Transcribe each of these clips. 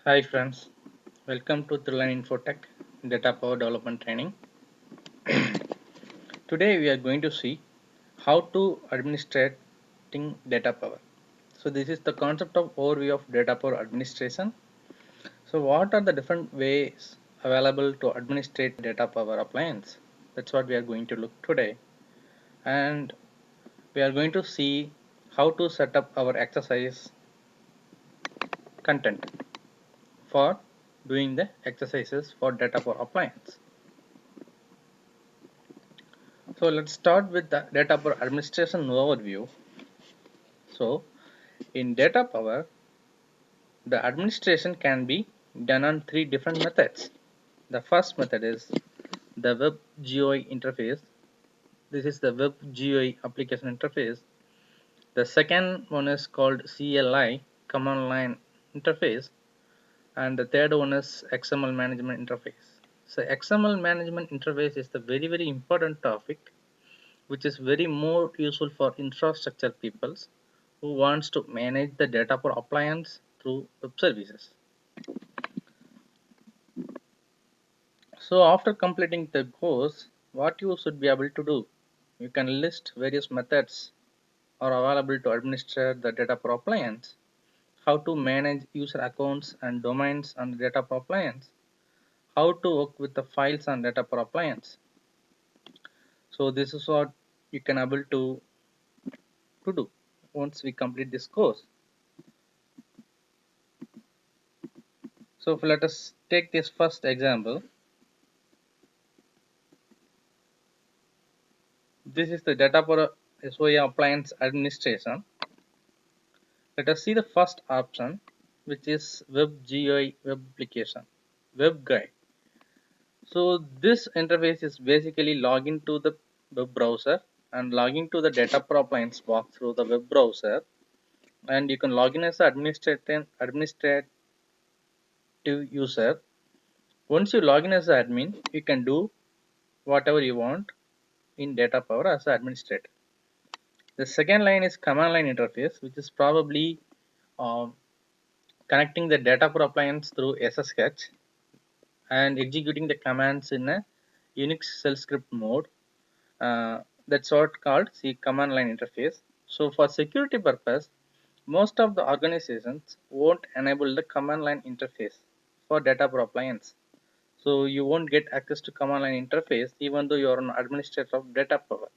Hi friends, welcome to Thrilline Infotech Data Power Development Training. Today we are going to see how to administrating data power. So this is the concept of overview of data power administration. So what are the different ways available to administrate data power appliance? That's what we are going to look today. And we are going to see how to set up our exercise content for doing the exercises for data power appliance. So let's start with the data power administration overview. So in data power, the administration can be done on three different methods. The first method is the WebGUI interface. This is the WebGUI application interface. The second one is called CLI command line interface, and the third one is XML management interface. So XML management interface is the very important topic which is very more useful for infrastructure peoples who wants to manage the data for appliance through web services. So after completing the course, what you should be able to do, you can list various methods are available to administer the data for appliance, how to manage user accounts and domains on the data for appliance, how to work with the files on data for appliance. So this is what you can able to do once we complete this course. So let us take this first example. This is the data for SOA appliance administration. Let us see the first option, which is WebGUI web application, WebGUI. So this interface is basically login to the web browser and login to the data for appliance box through the web browser, and you can log in as an administrative user. Once you log in as an admin, you can do whatever you want in data power as an administrator. The second line is command line interface, which is probably um, connecting the data for appliance through SSH and executing the commands in a Unix shell script mode. That's what called the command line interface. So for security purpose, most of the organizations won't enable the command line interface for data for appliance. So you won't get access to command line interface even though you are an administrator of data power.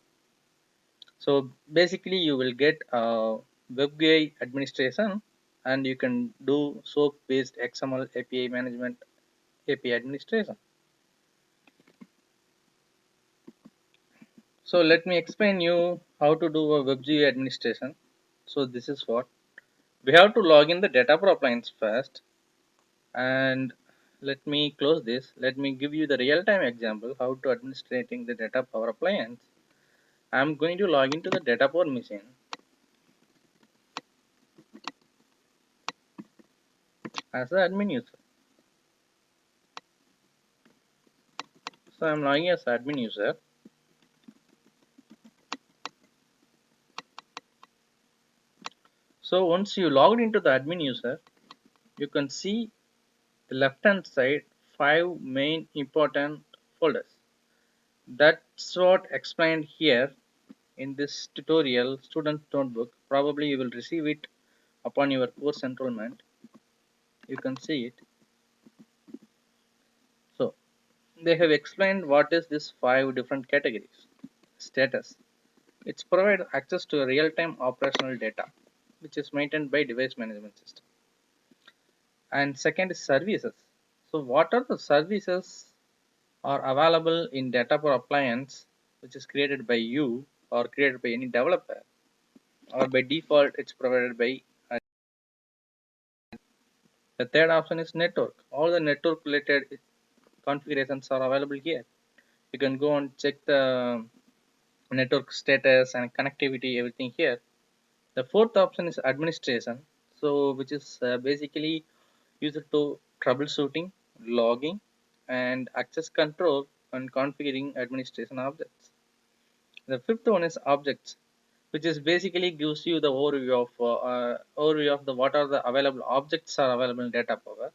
So basically you will get WebGUI administration, and you can do SOAP based XML API management, API administration. So let me explain you how to do a WebGUI administration. So this is what we have to log in the data for appliance first, and let me close this. Let me give you the real-time example how to administrating the data power appliance. I'm going to log into the data power machine as an admin user. So I'm logging as admin user. So once you logged into the admin user, you can see the left hand side 5 main important folders. That's what explained here in this tutorial student notebook. Probably you will receive it upon your course enrollment. You can see it. So they have explained what is this 5 different categories. Status. It's provide access to real-time operational data, which is maintained by device management system. And second is services. So what are the services are available in data for appliance which is created by you or created by any developer, or by default it's provided by the third option is network. All the network related configurations are available here. You can go and check the network status and connectivity, everything here. The fourth option is administration, so which is basically used to troubleshooting, logging, and access control and configuring administration objects. The fifth one is objects, which is basically gives you the overview of the what are the available objects are available in data power.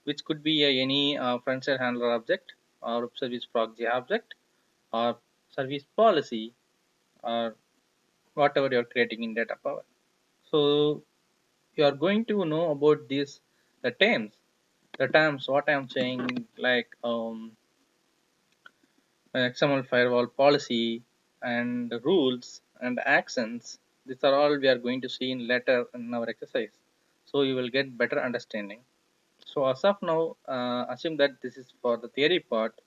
which could be any front side handler object or service proxy object or service policy or whatever you're creating in DataPower. So you are going to know about these the terms what I am saying, like XML firewall policy and the rules and actions. These are all we are going to see in later in our exercise. So you will get better understanding. So as of now, assume that this is for the theory part.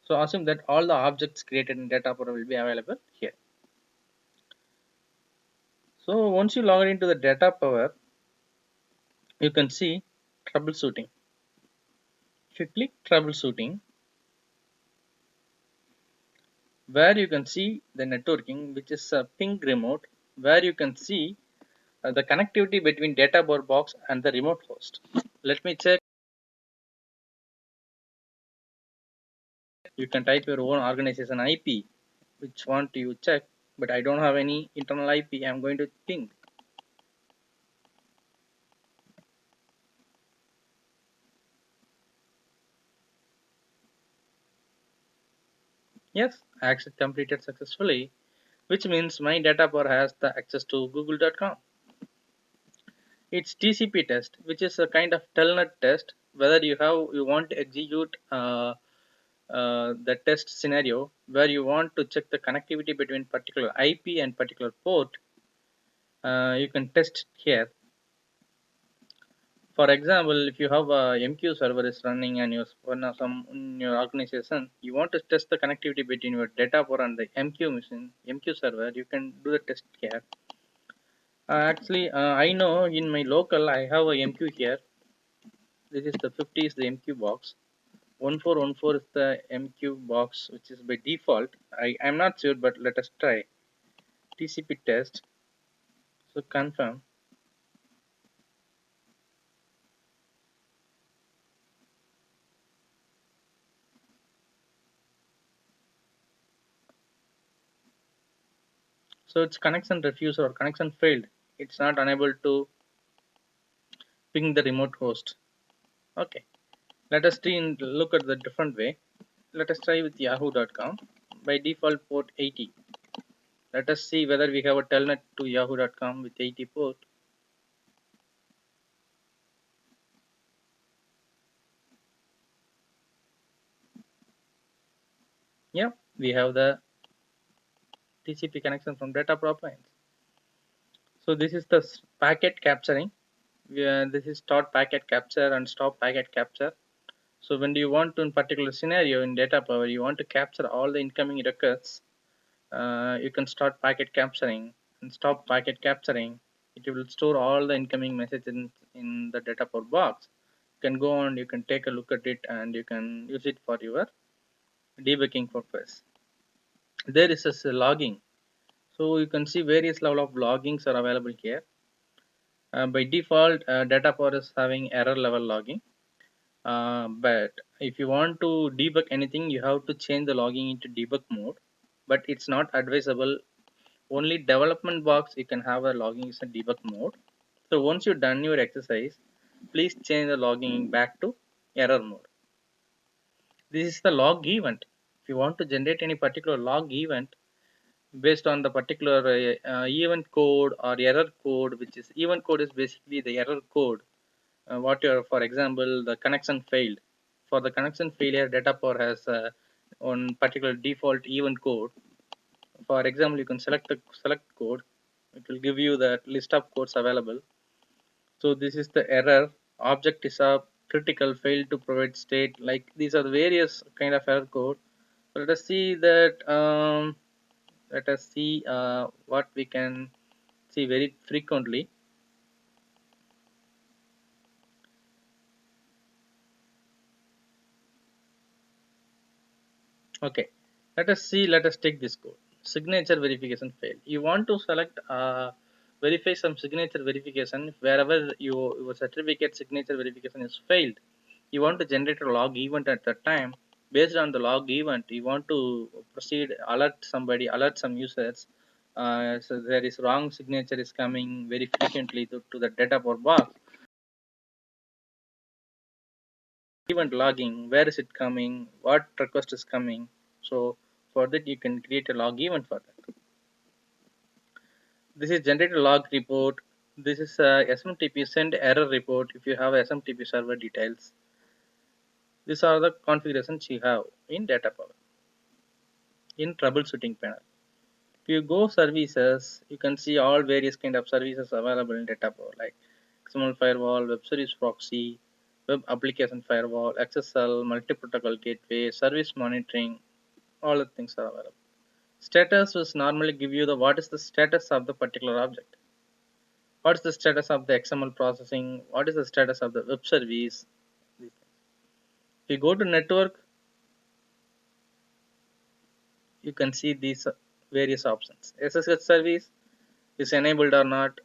So assume that all the objects created in DataPower will be available here. So once you log into the DataPower, you can see troubleshooting. If you click troubleshooting, where you can see the networking, which is a ping remote, where you can see the connectivity between DataPower box and the remote host. Let me check. You can type your own organization IP, which want you check, but I don't have any internal IP. I'm going to ping. Yes, access completed successfully, which means my DataPower has the access to google.com. It's TCP test, which is a kind of telnet test, whether you want to execute the test scenario where you want to check the connectivity between particular IP and particular port. You can test here. For example, if you have a MQ server is running and you some in your organization, you want to test the connectivity between your DataPower and the MQ machine, MQ server. You can do the test here. I know in my local I have a MQ here. This is the 50 is the MQ box. 1414 is the MQ box, which is by default. I'm not sure, but let us try. TCP test. So confirm. So it's connection refused or connection failed. It's not unable to ping the remote host. Okay. Let us look at the different way. Let us try with yahoo.com. By default port 80. Let us see whether we have a telnet to yahoo.com with 80 port. Yeah, we have the TCP connection from DataPower appliance. So this is the packet capturing. This is start packet capture and stop packet capture. So when you want to, in particular scenario in DataPower, you want to capture all the incoming records, you can start packet capturing and stop packet capturing. It will store all the incoming messages in the DataPower box. You can go on, you can take a look at it, and you can use it for your debugging purpose. There is a logging. So you can see various level of loggings are available here. By default, DataPower is having error level logging. But if you want to debug anything, you have to change the logging into debug mode. But it's not advisable. Only development box you can have a logging is a debug mode. So once you've done your exercise, please change the logging back to error mode. This is the log event. If you want to generate any particular log event based on the particular event code or error code, which is event code is basically the error code. For example, the connection failed. For the connection failure, DataPower has one particular default event code. For example, you can select the select code. It will give you the list of codes available. So this is the error. Object is a critical, failed to provide state. Like these are the various kind of error code. So let us see that. Let us see what we can see very frequently. Okay, let us take this code. Signature verification failed. You want to select verify some signature verification. Wherever your certificate signature verification is failed, you want to generate a log event at that time. Based on the log event, you want to proceed, alert some users. So there is wrong signature is coming very frequently to the DataPower box. event logging, where is it coming, what request is coming. So for that you can create a log event for that. This is generated log report. This is SMTP send error report if you have SMTP server details. These are the configurations you have in DataPower in troubleshooting panel. If you go services, you can see all various kind of services available in DataPower like XML firewall, web service proxy, web application firewall, XSL, multi-protocol gateway, service monitoring, all the things are available. Status will normally give you the what is the status of the particular object. What is the status of the XML processing? What is the status of the web service? If you go to network, you can see these various options. SSH service is enabled or not.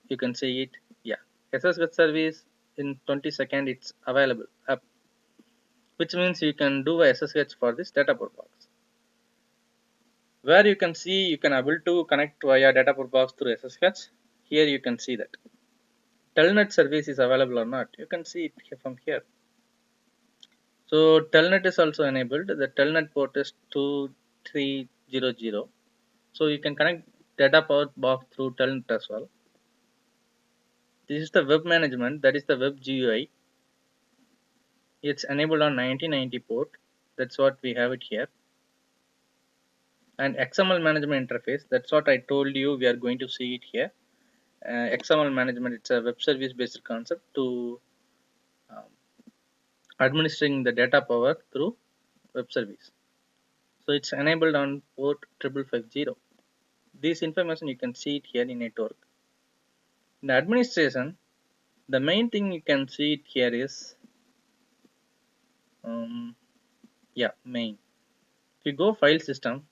You can see it. Yeah, SSH service in 20 seconds it's available up, which means you can do a SSH for this DataPower box. Where you can see you can able to connect via DataPower box through SSH. Here you can see that. Telnet service is available or not. You can see it from here. So Telnet is also enabled. The Telnet port is 2300. So you can connect DataPower box through Telnet as well. This is the web management. That is the WebGUI. It's enabled on 1990 port. That's what we have it here. And XML management interface. That's what I told you. We are going to see it here. XML management. It's a web service based concept to um, administering the data power through web service. So it's enabled on port 5550. This information you can see it here in network. In the administration, the main thing you can see it here is main. If you go file system,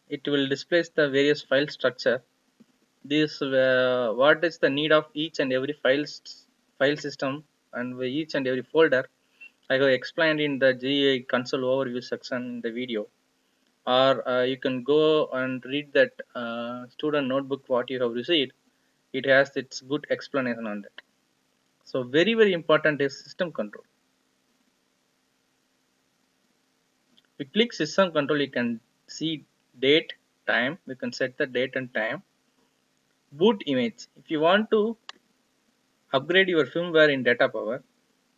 it will display the various file structure. This what is the need of each and every file system and each and every folder. I have explained in the GUI console overview section in the video. Or you can go and read that student notebook what you have received. It has its good explanation on that. So very important is system control. If you click system control, you can see date, time. We can set the date and time. Boot image. If you want to upgrade your firmware in DataPower,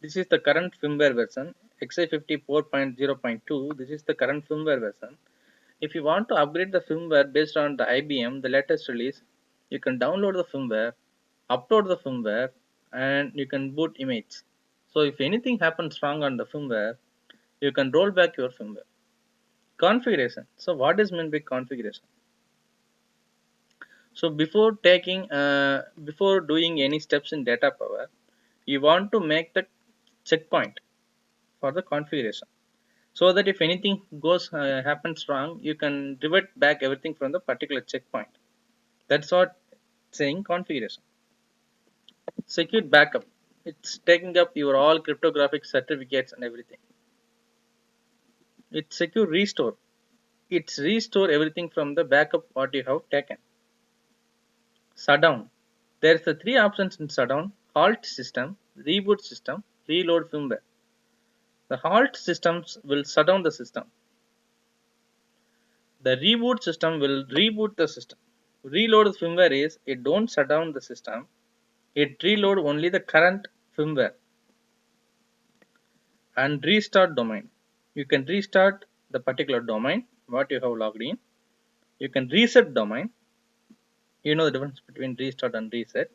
this is the current firmware version XA54.0.2. This is the current firmware version. If you want to upgrade the firmware based on the IBM, the latest release, you can download the firmware, upload the firmware, and you can boot image. So if anything happens wrong on the firmware, you can roll back your firmware. Configuration. So what is meant by configuration? So before doing any steps in DataPower, you want to make the checkpoint for the configuration, so that if anything happens wrong, you can revert back everything from the particular checkpoint. That's what saying configuration. Secure backup. It's taking up your all cryptographic certificates and everything. It's secure restore. It's restore everything from the backup what you have taken. Shutdown. There's the three options in shutdown: halt system, reboot system, reload firmware. The halt systems will shut down the system. The reboot system will reboot the system. Reload the firmware is it don't shut down the system. It reload only the current firmware. And restart domain. You can restart the particular domain what you have logged in. You can reset domain. You know the difference between restart and reset.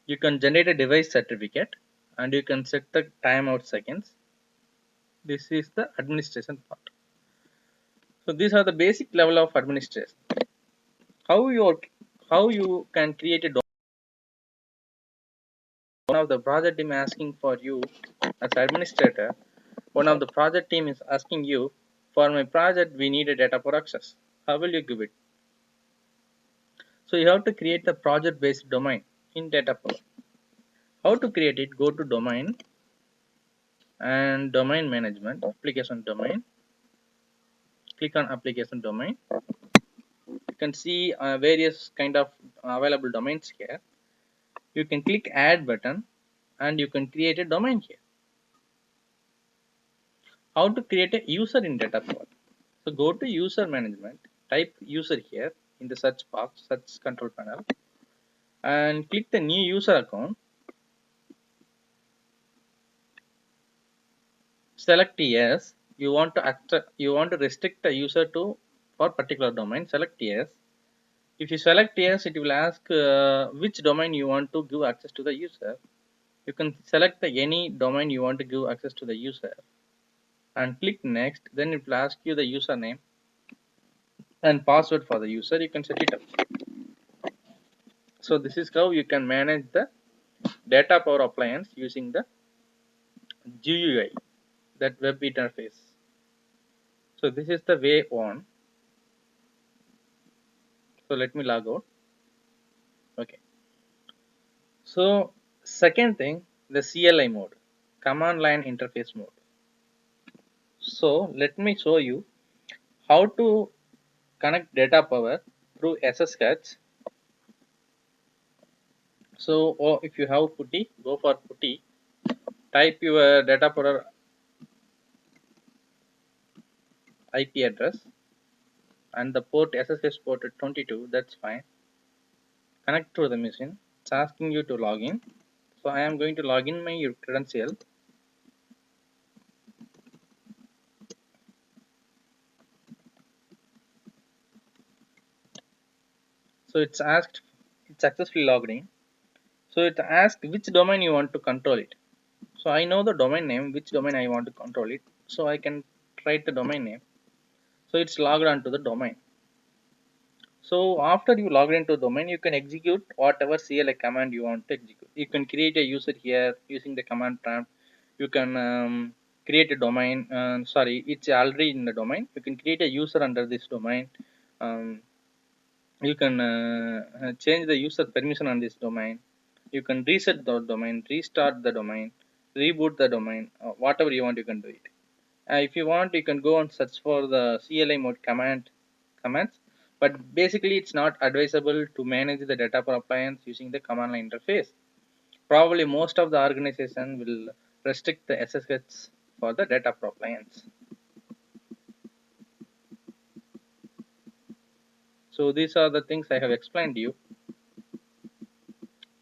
You can generate a device certificate and you can set the timeout seconds. This is the administration part. So these are the basic level of administration. How you can create a domain. One of the project team asking for you as administrator. One of the project team is asking you, for my project we need a data for access. How will you give it? So you have to create the project based domain in DataPower. How to create it? Go to domain and domain management, application domain. Click on application domain. You can see various kind of available domains here. You can click add button and you can create a domain here. How to create a user in DataPower? So go to user management, type user here in the search box, search control panel, and click the new user account. Select yes. You want to restrict the user to for particular domain. Select yes. If you select yes, it will ask which domain you want to give access to the user. You can select any domain you want to give access to the user and click next. Then it will ask you the username and password for the user. You can set it up. So this is how you can manage the data power appliance using the GUI, that web interface. So this is the way on. So let me log out. Okay. So second thing, the CLI mode, command line interface mode. So let me show you how to connect data power through SSH. So if you have putty, go for putty. Type your data power IP address and the port SSH port at 22. That's fine. Connect to the machine. It's asking you to log in. So I am going to log in my credential. So it's successfully logged in. So it asks which domain you want to control it. So I know the domain name, which domain I want to control it. So I can write the domain name. So it's logged onto the domain. So after you log into domain, you can execute whatever CLI command you want to execute. You can create a user here using the command prompt. You can create a domain. Sorry, it's already in the domain. You can create a user under this domain. Um, you can change the user permission on this domain. You can reset the domain, restart the domain, reboot the domain, whatever you want, you can do it. If you want, you can go and search for the CLI mode commands, but basically it's not advisable to manage the data per appliance using the command line interface. Probably most of the organization will restrict the SSH for the data per appliance. So these are the things I have explained to you.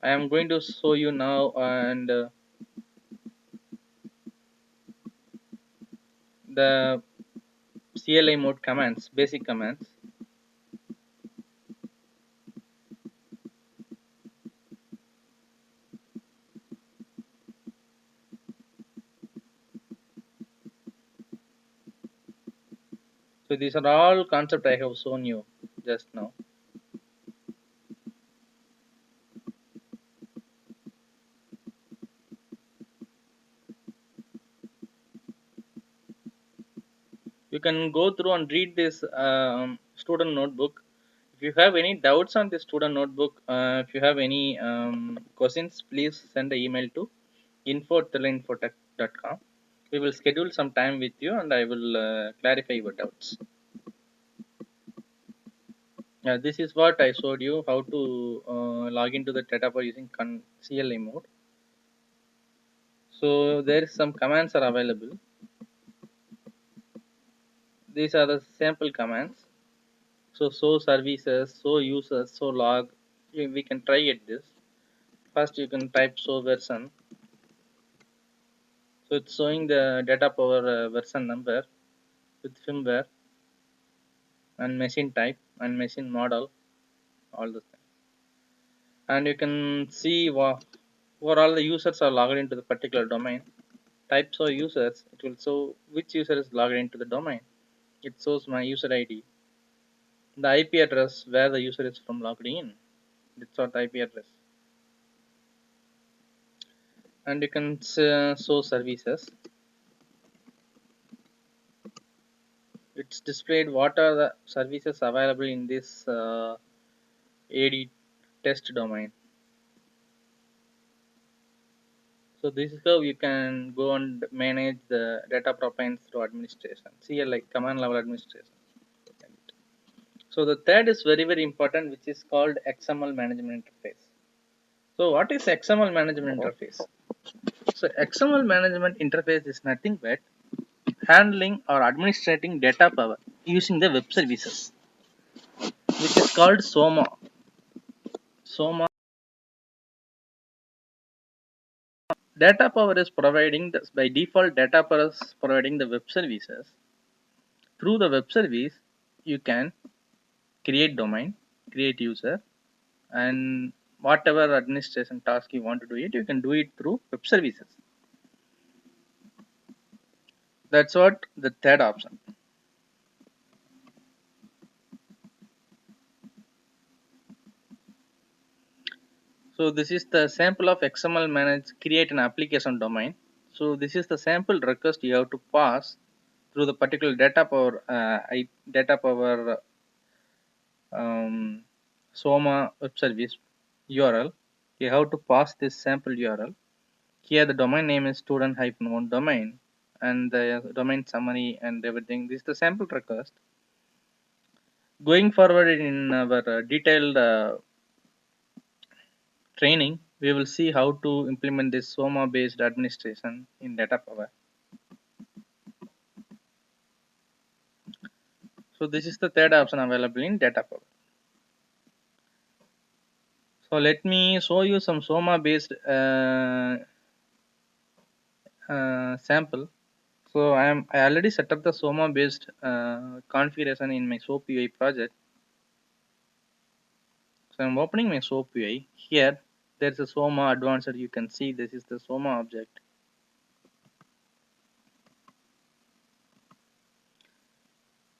I am going to show you now and the CLI mode commands, basic commands. So these are all concepts I have shown you just now. You can go through and read this student notebook. If you have any doubts on this student notebook, if you have any questions, please send an email to info@infotech.com. We will schedule some time with you and I will clarify your doubts. This is what I showed you, how to log into the DataPower using CLI mode. So there is some commands are available. These are the sample commands. So show services, show users, show log. We can try it this. First you can type show version. So it's showing the data power version number with firmware and machine type and machine model, all the things. And you can see where all the users are logged into the particular domain. Type show users, it will show which user is logged into the domain. It shows my user ID, the IP address where the user is from logged in. It's what IP address. And you can show services. It's displayed what are the services available in this AD test domain. So this is how you can go and manage the data pipelines through administration, CLI command level administration. So the third is very important, which is called XML management interface. So what is XML management interface? So XML management interface is nothing but handling or administrating data power using the web services, which is called SOMA. SOMA data power is providing this by default. Data power is providing the web services. Through the web service, you can create domain, create user, and whatever administration task you want to do it, you can do it through web services. That's what the third option. So this is the sample of XML manage create an application domain. So this is the sample request you have to pass through the particular data power SOMA web service URL. You have to pass this sample URL. Here the domain name is student-1 domain and the domain summary and everything. This is the sample request. Going forward in our detailed training, we will see how to implement this SOMA based administration in DataPower. So this is the third option available in DataPower. So let me show you some SOMA based sample. So I already set up the SOMA based configuration in my SOAP UI project. So I'm opening my SOAP UI. Here there's a SOMA advanced. You can see this is the SOMA object.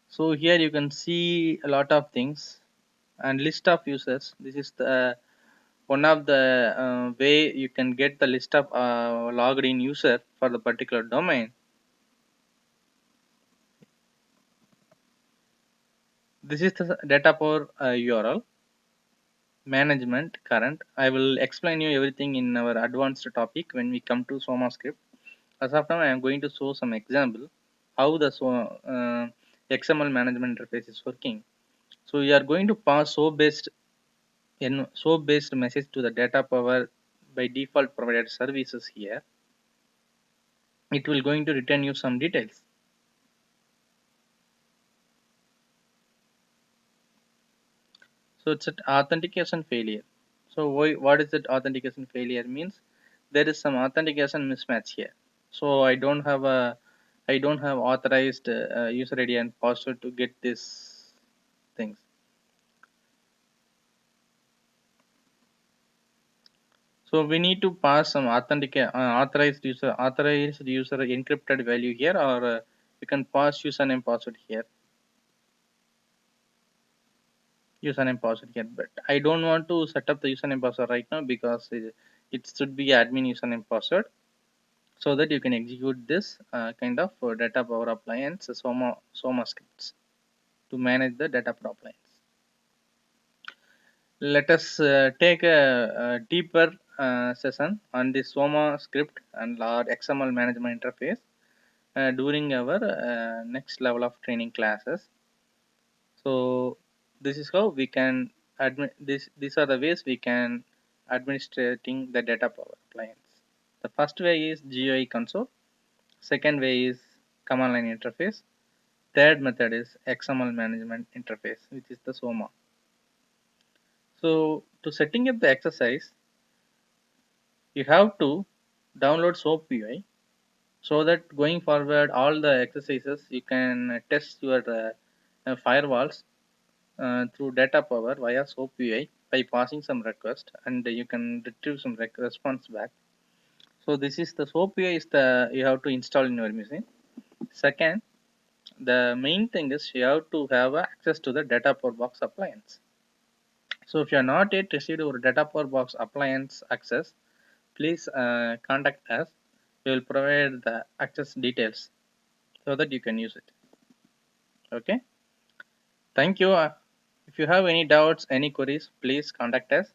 So here you can see a lot of things and list of users. This is the one of the way you can get the list of logged in user for the particular domain. This is the DataPower URL management current. I will explain you everything in our advanced topic when we come to SOMA script. As of now, I am going to show some example how the XML management interface is working. So we are going to pass SOAP based message to the data power by default provided services here. It will going to return you some details. So it's an authentication failure. So what is that authentication failure means? There is some authentication mismatch here. So I don't have authorized user ID and password to get this things. So we need to pass some authorized user encrypted value here, or you can pass username password here. Username password here, but I don't want to set up the username password right now because it should be admin username password, so that you can execute this kind of data power appliance SOMA scripts to manage the data power appliance. Let us take a deeper session on the SOMA script and our XML management interface during our next level of training classes. So this is how we can these are the ways we can administrating the data power appliance. The first way is GUI console, second way is command line interface, third method is XML management interface, which is the SOMA. So to setting up the exercise, you have to download SOAP UI, so that going forward all the exercises you can test your firewalls through data power via SOAP UI by passing some request, and you can retrieve some response back. So this is the SOAP UI is the you have to install in your machine. Second, the main thing is you have to have access to the data power box appliance. So if you are not yet received our data power box appliance access, please contact us. We will provide the access details so that you can use it. Okay, thank you. If you have any doubts, any queries, please contact us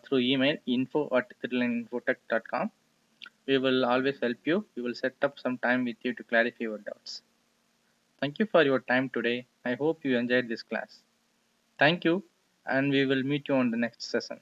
through email info@infotech.com. We will always help you. We will set up some time with you to clarify your doubts. Thank you for your time today. I hope you enjoyed this class. Thank you, and we will meet you on the next session.